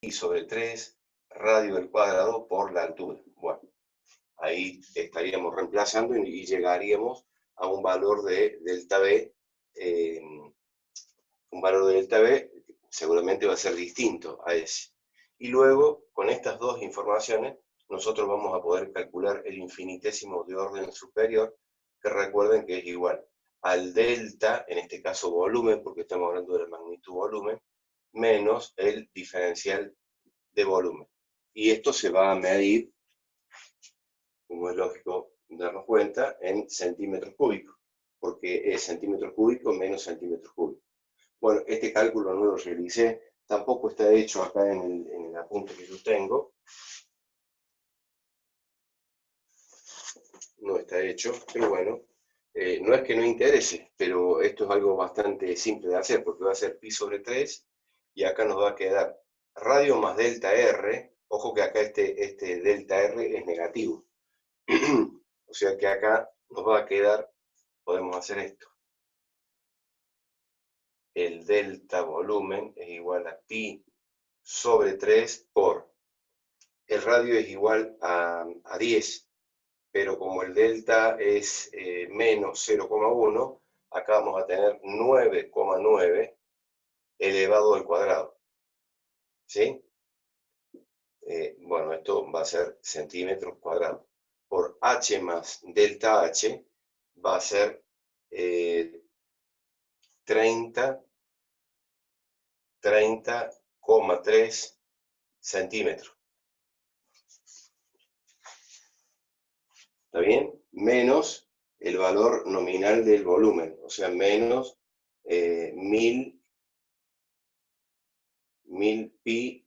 pi sobre 3 radio al cuadrado por la altura. Bueno, ahí estaríamos reemplazando y llegaríamos a un valor de delta B. Un valor de delta B seguramente va a ser distinto a ese. Y luego, con estas dos informaciones, nosotros vamos a poder calcular el infinitésimo de orden superior, que recuerden que es igual al delta, en este caso volumen, porque estamos hablando de la magnitud volumen, menos el diferencial de volumen. Y esto se va a medir, como es lógico darnos cuenta, en centímetros cúbicos, porque es centímetros cúbicos menos centímetros cúbicos. Bueno, este cálculo no lo realicé, tampoco está hecho acá en el apunte que yo tengo. No está hecho, pero bueno, no es que no interese, pero esto es algo bastante simple de hacer, porque va a ser pi sobre 3, y acá nos va a quedar radio más delta R, ojo que acá este delta R es negativo, o sea que acá nos va a quedar, podemos hacer esto, el delta volumen es igual a pi sobre 3 por, el radio es igual a 10, pero como el delta es menos 0,1, acá vamos a tener 9,9 elevado al cuadrado. ¿Sí? Bueno, esto va a ser centímetros cuadrados. Por h más delta h va a ser 30,3 centímetros. ¿Está bien? Menos el valor nominal del volumen, o sea, menos 1000 pi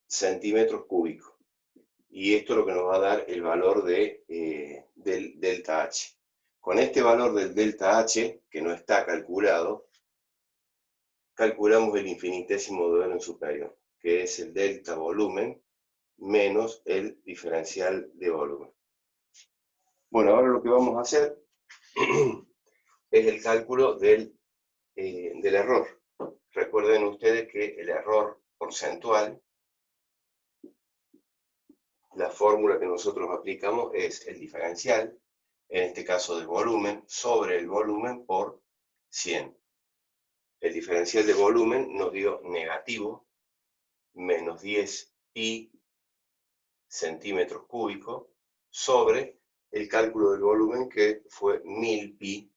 centímetros cúbicos. Y esto es lo que nos va a dar el valor del delta H. Con este valor del delta H, que no está calculado, calculamos el infinitésimo de orden superior, que es el delta volumen menos el diferencial de volumen. Bueno, ahora lo que vamos a hacer es el cálculo del error. Recuerden ustedes que el error porcentual, la fórmula que nosotros aplicamos es el diferencial, en este caso del volumen, sobre el volumen por 100. El diferencial de volumen nos dio negativo, menos 10 pi centímetros cúbicos, sobre el cálculo del volumen que fue 1000 pi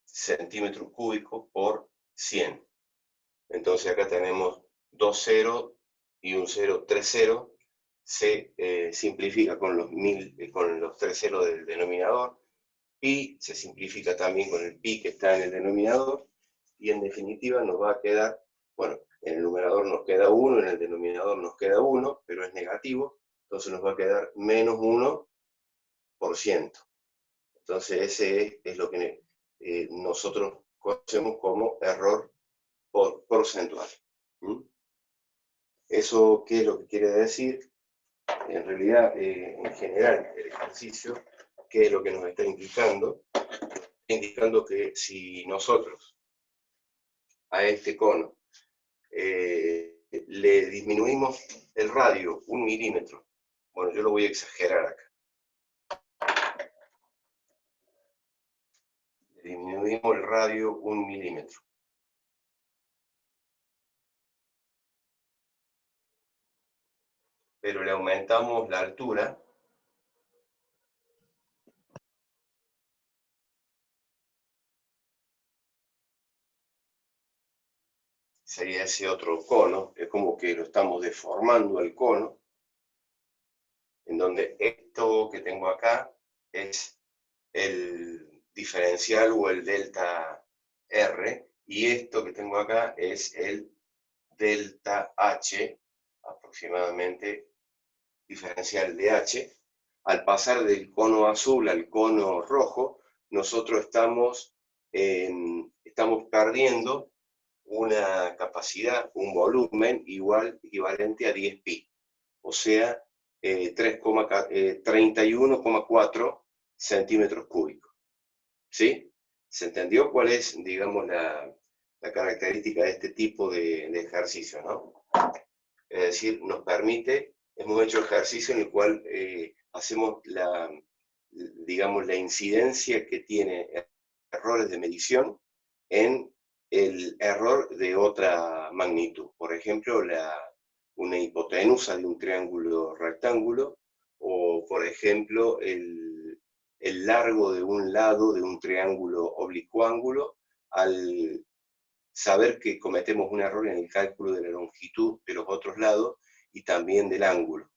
centímetros cúbicos por 100. Entonces acá tenemos 2 ceros y un 0, 3 ceros, se simplifica con los 3 ceros del denominador, pi se simplifica también con el pi que está en el denominador, y en definitiva nos va a quedar, bueno, en el numerador nos queda 1, en el denominador nos queda 1, pero es negativo, entonces nos va a quedar menos 1%. Entonces ese es lo que nosotros conocemos como error porcentual. ¿Eso qué es lo que quiere decir? En realidad, en general, el ejercicio, ¿qué es lo que nos está indicando? Indicando que si nosotros a este cono le disminuimos el radio 1 milímetro, bueno, yo lo voy a exagerar acá. Le disminuimos el radio 1 milímetro. Pero le aumentamos la altura, sería ese otro cono, es como que lo estamos deformando el cono, en donde esto que tengo acá es el diferencial o el delta R, y esto que tengo acá es el delta H, aproximadamente diferencial de H. Al pasar del cono azul al cono rojo, nosotros estamos perdiendo una capacidad, un volumen equivalente a 10 pi, o sea, 31,4 centímetros cúbicos. ¿Sí? ¿Se entendió cuál es, digamos, la característica de este tipo de ejercicio, ¿no? Es decir, nos permite, hemos hecho ejercicio en el cual hacemos digamos, la incidencia que tiene errores de medición en el error de otra magnitud. Por ejemplo, una hipotenusa de un triángulo rectángulo, o por ejemplo, el largo de un lado de un triángulo oblicuángulo, al saber que cometemos un error en el cálculo de la longitud de los otros lados y también del ángulo.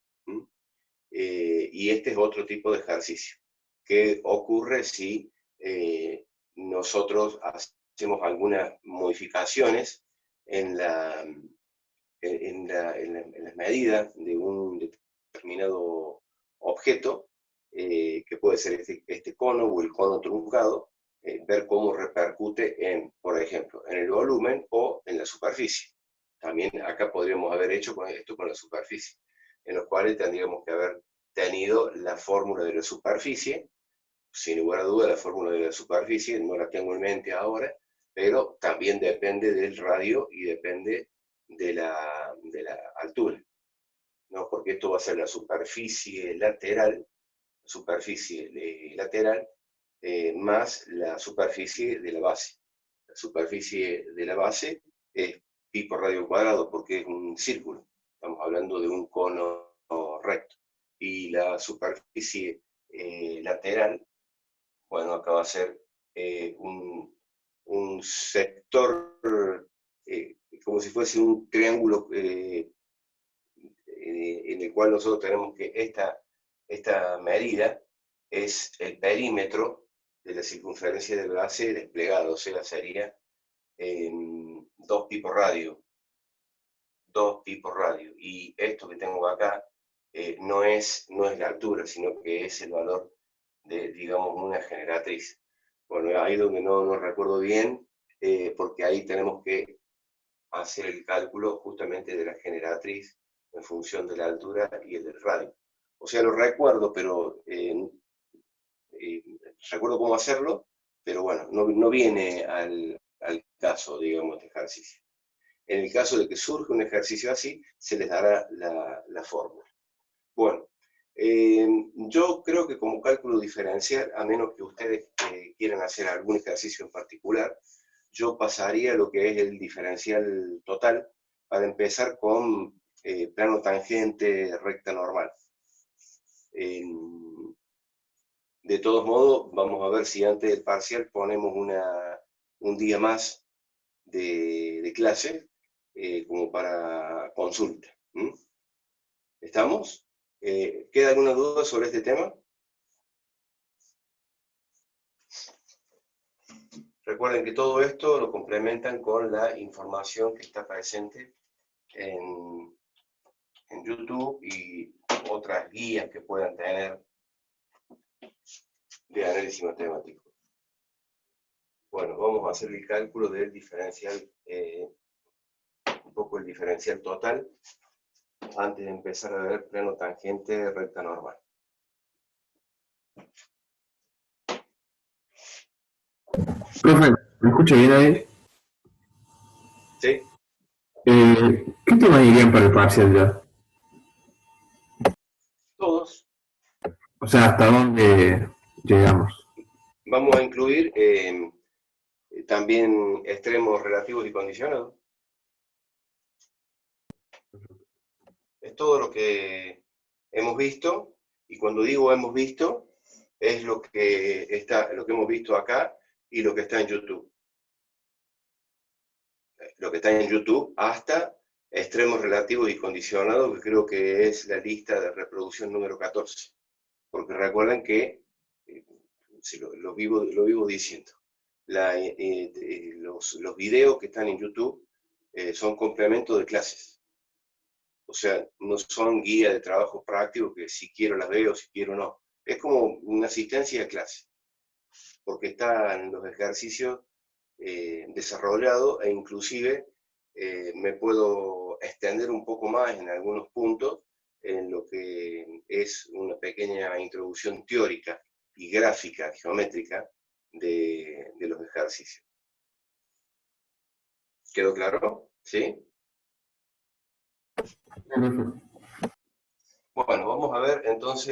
Y este es otro tipo de ejercicio que ocurre si nosotros hacemos algunas modificaciones en las medidas de un determinado objeto, que puede ser este cono o el cono truncado, ver cómo repercute en, por ejemplo, en el volumen o en la superficie. También acá podríamos haber hecho esto con la superficie, en los cuales tendríamos que haber tenido la fórmula de la superficie. Sin lugar a duda, la fórmula de la superficie no la tengo en mente ahora, pero también depende del radio y depende de la altura, ¿no? Porque esto va a ser la superficie lateral más la superficie de la base. La superficie de la base es pi por radio cuadrado, porque es un círculo. Estamos hablando de un cono recto. Y la superficie lateral, bueno, acá va a ser un sector, como si fuese un triángulo en el cual nosotros tenemos que esta medida es el perímetro de la circunferencia de base desplegado, o sea, sería 2 pi por radio. 2 pi por radio. Y esto que tengo acá no es la altura, sino que es el valor de, digamos, una generatriz. Bueno, ahí donde no recuerdo bien, porque ahí tenemos que hacer el cálculo justamente de la generatriz en función de la altura y el del radio. O sea, lo recuerdo, pero recuerdo cómo hacerlo, pero bueno, no viene al caso, digamos, de ejercicio. En el caso de que surja un ejercicio así, se les dará la fórmula. Bueno, yo creo que como cálculo diferencial, a menos que ustedes quieran hacer algún ejercicio en particular, yo pasaría a lo que es el diferencial total, para empezar con plano tangente, recta normal. De todos modos, vamos a ver si antes del parcial ponemos un día más de clase, como para consulta. ¿Estamos? ¿Queda alguna duda sobre este tema? Recuerden que todo esto lo complementan con la información que está presente en YouTube y otras guías que puedan tener de análisis matemático. Bueno, vamos a hacer el cálculo del diferencial, un poco el diferencial total, antes de empezar a ver plano tangente recta normal. Profe, ¿me escucha bien ahí? ¿Sí? ¿Qué temas irían para el parcial ya? Todos. O sea, ¿hasta dónde llegamos? Vamos a incluir también extremos relativos y condicionados. Es todo lo que hemos visto, y cuando digo hemos visto, es lo que hemos visto acá y lo que está en YouTube. Lo que está en YouTube hasta extremos relativos y condicionados, que creo que es la lista de reproducción número 14. Porque recuerden que, lo vivo diciendo, los videos que están en YouTube son complementos de clases. O sea, no son guía de trabajo práctico que si quiero las veo, si quiero no. Es como una asistencia a clase, porque están los ejercicios desarrollados, e inclusive me puedo extender un poco más en algunos puntos en lo que es una pequeña introducción teórica y gráfica, geométrica, de los ejercicios. ¿Quedó claro? ¿Sí? Bueno, vamos a ver entonces